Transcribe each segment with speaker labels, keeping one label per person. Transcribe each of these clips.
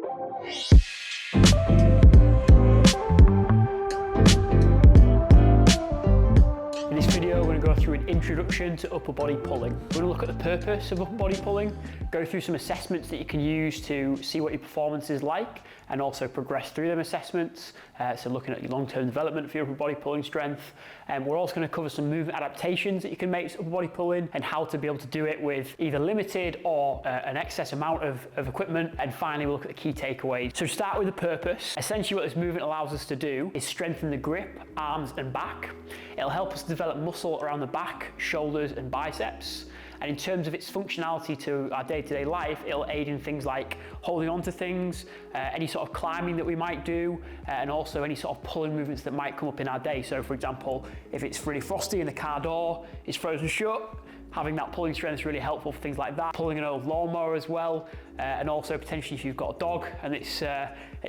Speaker 1: In this video, we're going to go through an introduction to upper body pulling. We're going to look at the purpose of upper body pulling, go through some assessments that you can use to see what your performance is like, and also progress through them assessments. So looking at your long-term development for your upper body pulling strength. And we're also going to cover some movement adaptations that you can make to upper body pulling and how to be able to do it with either limited or an excess amount of equipment. And finally, we'll look at the key takeaways. So start with the purpose. Essentially what this movement allows us to do is strengthen the grip, arms and back. It'll help us develop muscle around the back, shoulders and biceps. And in terms of its functionality to our day-to-day life, it'll aid in things like holding on to things, any sort of climbing that we might do, and also any sort of pulling movements that might come up in our day. So for example, if it's really frosty and the car door is frozen shut, having that pulling strength is really helpful for things like that. Pulling an old lawnmower as well, and also potentially if you've got a dog and it's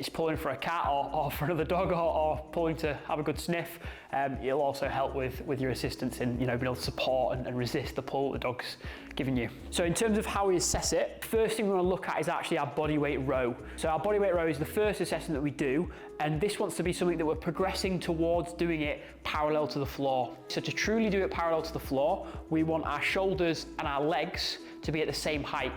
Speaker 1: pulling for a cat or for another dog or pulling to have a good sniff, it'll also help with your assistance in being able to support and resist the pull the dog's giving you. So in terms of how we assess it, first thing we want to look at is actually our body weight row. So our body weight row is the first assessment that we do, and this wants to be something that we're progressing towards doing it parallel to the floor. So to truly do it parallel to the floor, we want our shoulders and our legs to be at the same height.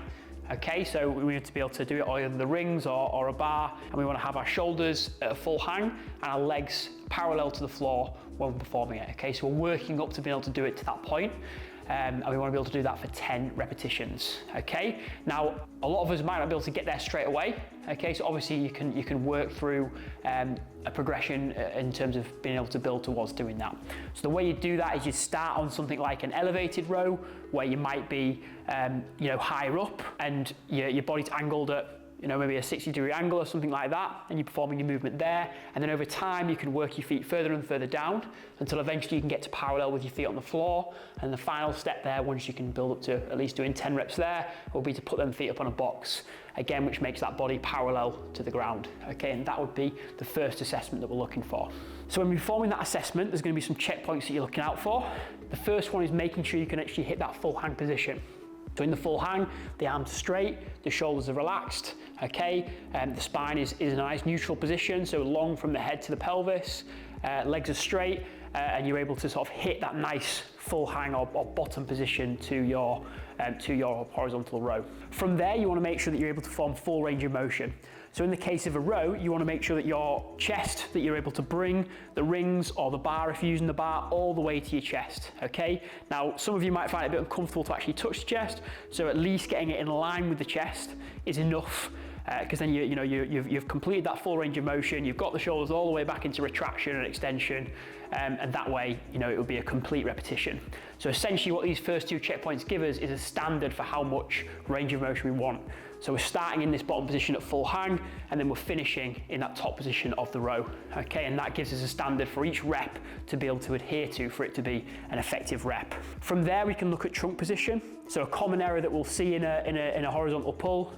Speaker 1: Okay, so we need to be able to do it either the rings or a bar, and we want to have our shoulders at a full hang and our legs parallel to the floor when we're performing it. Okay, so we're working up to being able to do it to that point. And we want to be able to do that for 10 repetitions. Okay. Now, a lot of us might not be able to get there straight away. Okay, so obviously you can work through a progression in terms of being able to build towards doing that. So the way you do that is you start on something like an elevated row, where you might be higher up and your body's angled at maybe a 60-degree angle or something like that, and you're performing your movement there. And then over time, you can work your feet further and further down until eventually you can get to parallel with your feet on the floor. And the final step there, once you can build up to at least doing 10 reps there, will be to put them feet up on a box, again, which makes that body parallel to the ground. Okay, and that would be the first assessment that we're looking for. So when we're performing that assessment, there's going to be some checkpoints that you're looking out for. The first one is making sure you can actually hit that full hang position. So in the full hang, the arms are straight, the shoulders are relaxed, okay? The spine is in a nice neutral position, so long from the head to the pelvis, legs are straight, and you're able to sort of hit that nice full hang or bottom position to your horizontal row. From there, you want to make sure that you're able to form full range of motion. So in the case of a row, you want to make sure that your chest, that you're able to bring the rings or the bar, if you're using the bar, all the way to your chest, okay? Now, some of you might find it a bit uncomfortable to actually touch the chest, so at least getting it in line with the chest is enough, because then you've completed that full range of motion, you've got the shoulders all the way back into retraction and extension, and that way, it will be a complete repetition. So essentially what these first two checkpoints give us is a standard for how much range of motion we want. So we're starting in this bottom position at full hang, and then we're finishing in that top position of the row. Okay, and that gives us a standard for each rep to be able to adhere to for it to be an effective rep. From there, we can look at trunk position. So a common error that we'll see in a horizontal pull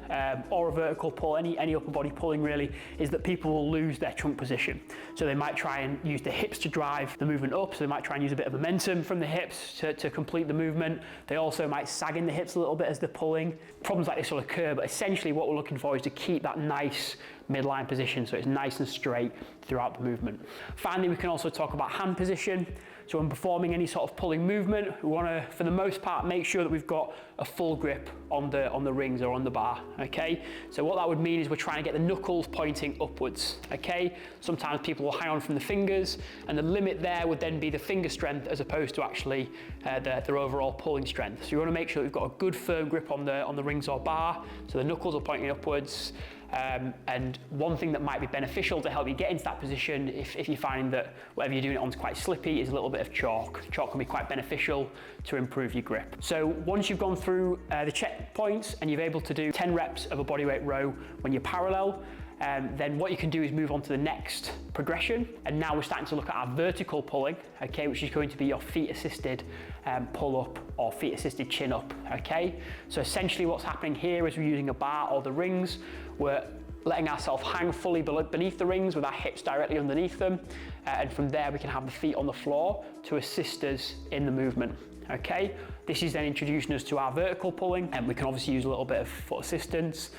Speaker 1: or a vertical pull, any upper body pulling really, is that people will lose their trunk position. So they might try and use the hips to drive the movement up. So they might try and use a bit of momentum from the hips to complete the movement. They also might sag in the hips a little bit as they're pulling. Problems like this will occur, but essentially what we're looking for is to keep that nice midline position so it's nice and straight throughout the movement. Finally, we can also talk about hand position. So when performing any sort of pulling movement, we want to, for the most part, make sure that we've got a full grip on the rings or on the bar, okay? So what that would mean is we're trying to get the knuckles pointing upwards, okay? Sometimes people will hang on from the fingers, and the limit there would then be the finger strength as opposed to actually their overall pulling strength. So you want to make sure that we've got a good firm grip on the rings or bar, so the knuckles are pointing upwards. And one thing that might be beneficial to help you get into that position, if you find that whatever you're doing it on is quite slippy, is a little bit of chalk. Chalk can be quite beneficial to improve your grip. So once you've gone through the checkpoints and you're able to do 10 reps of a bodyweight row when you're parallel, then what you can do is move on to the next progression. And now we're starting to look at our vertical pulling, okay, which is going to be your feet assisted pull up or feet assisted chin up, okay? So essentially what's happening here is we're using a bar or the rings. We're letting ourselves hang fully beneath the rings with our hips directly underneath them. And from there we can have the feet on the floor to assist us in the movement, okay? This is then introducing us to our vertical pulling, and we can obviously use a little bit of foot assistance,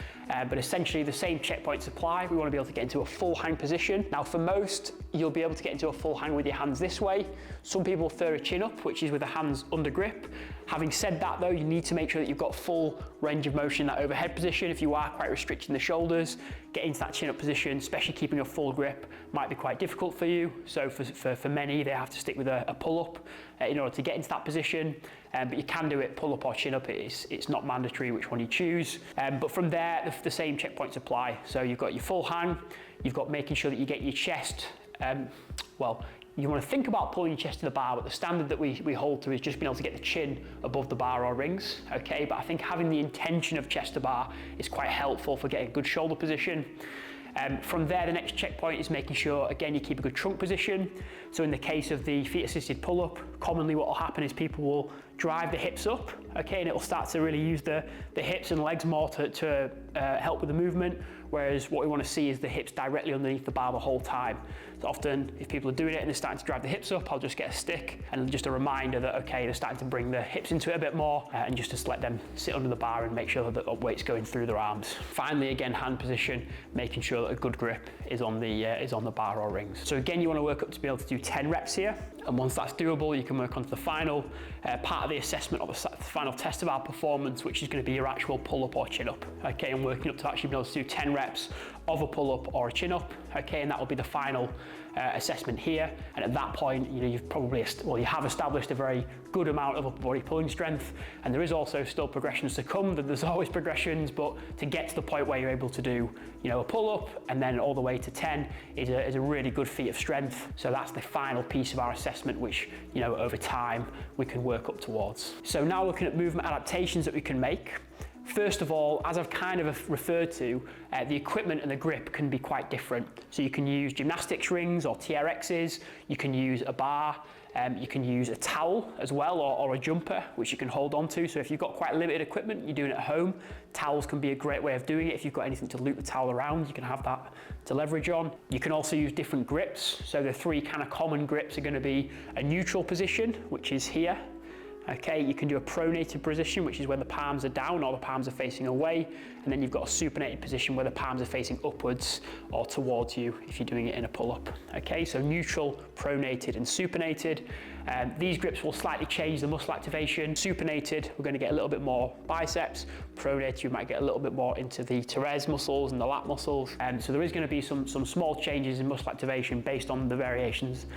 Speaker 1: but essentially the same checkpoints apply. We want to be able to get into a full hang position. Now for most, you'll be able to get into a full hang with your hands this way. Some people prefer a chin up, which is with the hands under grip. Having said that though, you need to make sure that you've got full range of motion in that overhead position. If you are quite restricting the shoulders, get into that chin up position, especially keeping a full grip, might be quite difficult for you. So for many, they have to stick with a pull up in order to get into that position. But you can do it pull up or chin up. It's not mandatory which one you choose. But from there, the same checkpoints apply. So you've got your full hang, you've got making sure that you get your chest, well, you want to think about pulling your chest to the bar, but the standard that we hold to is just being able to get the chin above the bar or rings, okay? But I think having the intention of chest to bar is quite helpful for getting a good shoulder position. From there, the next checkpoint is making sure, again, you keep a good trunk position. So in the case of the feet assisted pull-up, commonly what will happen is people will drive the hips up, okay, and it will start to really use the hips and legs more to help with the movement, whereas what we want to see is the hips directly underneath the bar the whole time. So often, if people are doing it and they're starting to drive the hips up, I'll just get a stick and just a reminder that, okay, they're starting to bring the hips into it a bit more, and just to let them sit under the bar and make sure that the weight's going through their arms. Finally, again, hand position, making sure that a good grip is on the bar or rings. So again, you want to work up to be able to do 10 reps here, and once that's doable, you can work on to the final part of the assessment, or the final test of our performance, which is going to be your actual pull-up or chin-up, okay, and working up to actually be able to do 10 reps of a pull-up or a chin-up, okay, and that will be the final assessment here. And at that point, you know, you've probably, well, you have established a very good amount of upper body pulling strength, and there is also still progressions to come. There's always progressions, but to get to the point where you're able to do, you know, a pull-up and then all the way to 10 is a really good feat of strength. So that's the final piece of our assessment, which, you know, over time we can work up towards. So now looking at movement adaptations that we can make. First of all, as I've kind of referred to, the equipment and the grip can be quite different. So you can use gymnastics rings or TRXs, you can use a bar, you can use a towel as well, or a jumper, which you can hold on to. So if you've got quite limited equipment, you're doing it at home, towels can be a great way of doing it. If you've got anything to loop the towel around, you can have that to leverage on. You can also use different grips. So the three kind of common grips are going to be a neutral position, which is here. Okay, you can do a pronated position, which is when the palms are down or the palms are facing away, and then you've got a supinated position where the palms are facing upwards or towards you if you're doing it in a pull-up. Okay, so neutral, pronated and supinated. These grips will slightly change the muscle activation. Supinated, we're going to get a little bit more biceps. Pronated, you might get a little bit more into the teres muscles and the lat muscles. So there is going to be some small changes in muscle activation based on the variations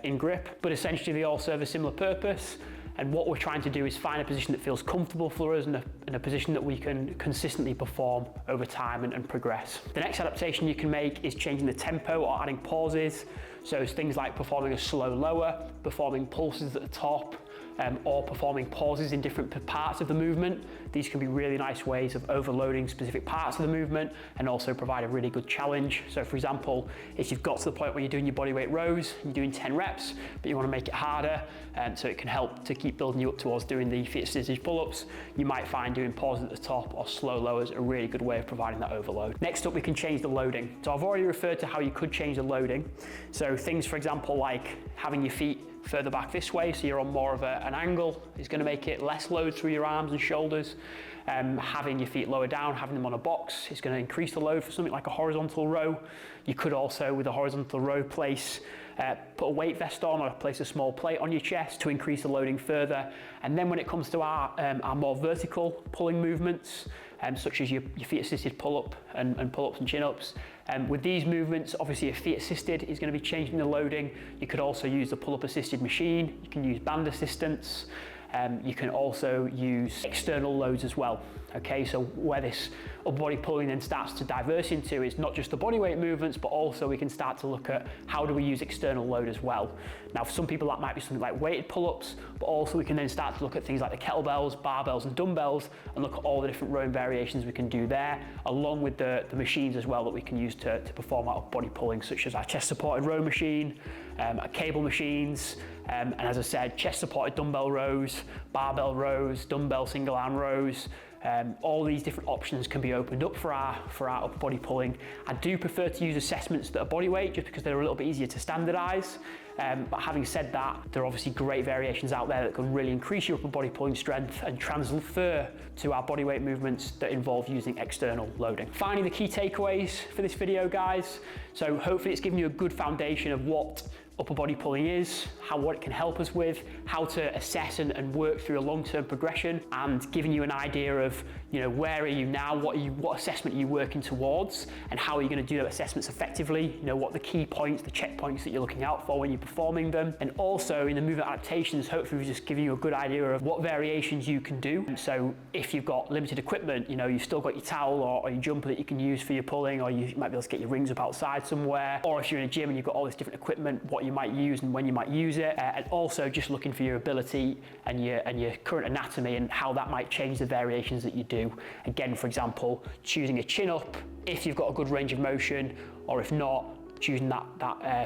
Speaker 1: in grip, but essentially they all serve a similar purpose. And what we're trying to do is find a position that feels comfortable for us and a position that we can consistently perform over time and progress. The next adaptation you can make is changing the tempo or adding pauses. So it's things like performing a slow lower, performing pulses at the top, or performing pauses in different parts of the movement. These can be really nice ways of overloading specific parts of the movement and also provide a really good challenge. So for example, if you've got to the point where you're doing your bodyweight rows, you're doing 10 reps, but you want to make it harder, so it can help to keep building you up towards doing the feet assisted pull-ups, you might find doing pauses at the top or slow lowers a really good way of providing that overload. Next up, we can change the loading. So I've already referred to how you could change the loading. So things, for example, like having your feet further back this way, so you're on more of an angle, is going to make it less load through your arms and shoulders. Having your feet lower down, having them on a box is going to increase the load for something like a horizontal row. You could also, with a horizontal row, put a weight vest on or place a small plate on your chest to increase the loading further. And then when it comes to our more vertical pulling movements, such as your feet assisted pull-up and pull-ups and chin-ups, with these movements, obviously a feet assisted is going to be changing the loading. You could also use the pull-up assisted machine. You can use band assistance. You can also use external loads as well. Okay, so where this upper body pulling then starts to diverse into is not just the body weight movements, but also we can start to look at how do we use external load as well. Now for some people that might be something like weighted pull-ups, but also we can then start to look at things like the kettlebells, barbells and dumbbells and look at all the different rowing variations we can do there, along with the machines as well that we can use to perform our upper body pulling, such as our chest supported row machine, our cable machines, and as I said, chest supported dumbbell rows, barbell rows, dumbbell single arm rows, All these different options can be opened up for our upper body pulling. I do prefer to use assessments that are body weight just because they're a little bit easier to standardise. But having said that, there are obviously great variations out there that can really increase your upper body pulling strength and transfer to our body weight movements that involve using external loading. Finally, the key takeaways for this video, guys. So hopefully it's given you a good foundation of what upper body pulling is, what it can help us with, how to assess and work through a long-term progression, and giving you an idea of, you know, where are you now, what assessment are you working towards, and how are you going to do those assessments effectively, you know, what the key points, the checkpoints that you're looking out for when you're performing them. And also in the movement adaptations, hopefully we've just given you a good idea of what variations you can do. So if you've got limited equipment, you know, you've still got your towel or your jumper that you can use for your pulling, or you might be able to get your rings up outside somewhere, or if you're in a gym and you've got all this different equipment, what you might use and when you might use it, and also just looking for your ability and your current anatomy and how that might change the variations that you do. Again, for example, choosing a chin up if you've got a good range of motion, or if not, choosing that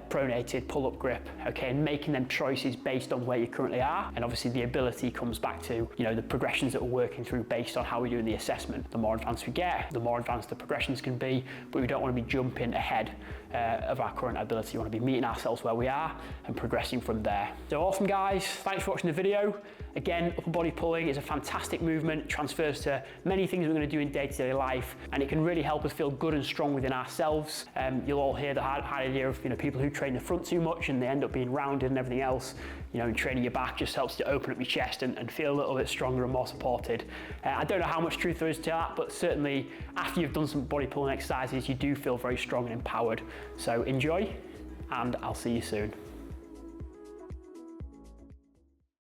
Speaker 1: pronated pull-up grip, okay, and making them choices based on where you currently are. And obviously the ability comes back to, you know, the progressions that we're working through based on how we're doing the assessment. The more advanced we get, the more advanced the progressions can be, but we don't want to be jumping ahead of our current ability. We want to be meeting ourselves where we are and progressing from there. So awesome, guys. Thanks for watching the video. Again, upper body pulling is a fantastic movement, transfers to many things we're going to do in day-to-day life, and it can really help us feel good and strong within ourselves. You'll all hear the hard idea of, you know, people who train the front too much and they end up being rounded and everything else. You know, and training your back just helps to open up your chest and feel a little bit stronger and more supported. I don't know how much truth there is to that, but certainly after you've done some body pulling exercises, you do feel very strong and empowered. So enjoy, and I'll see you soon.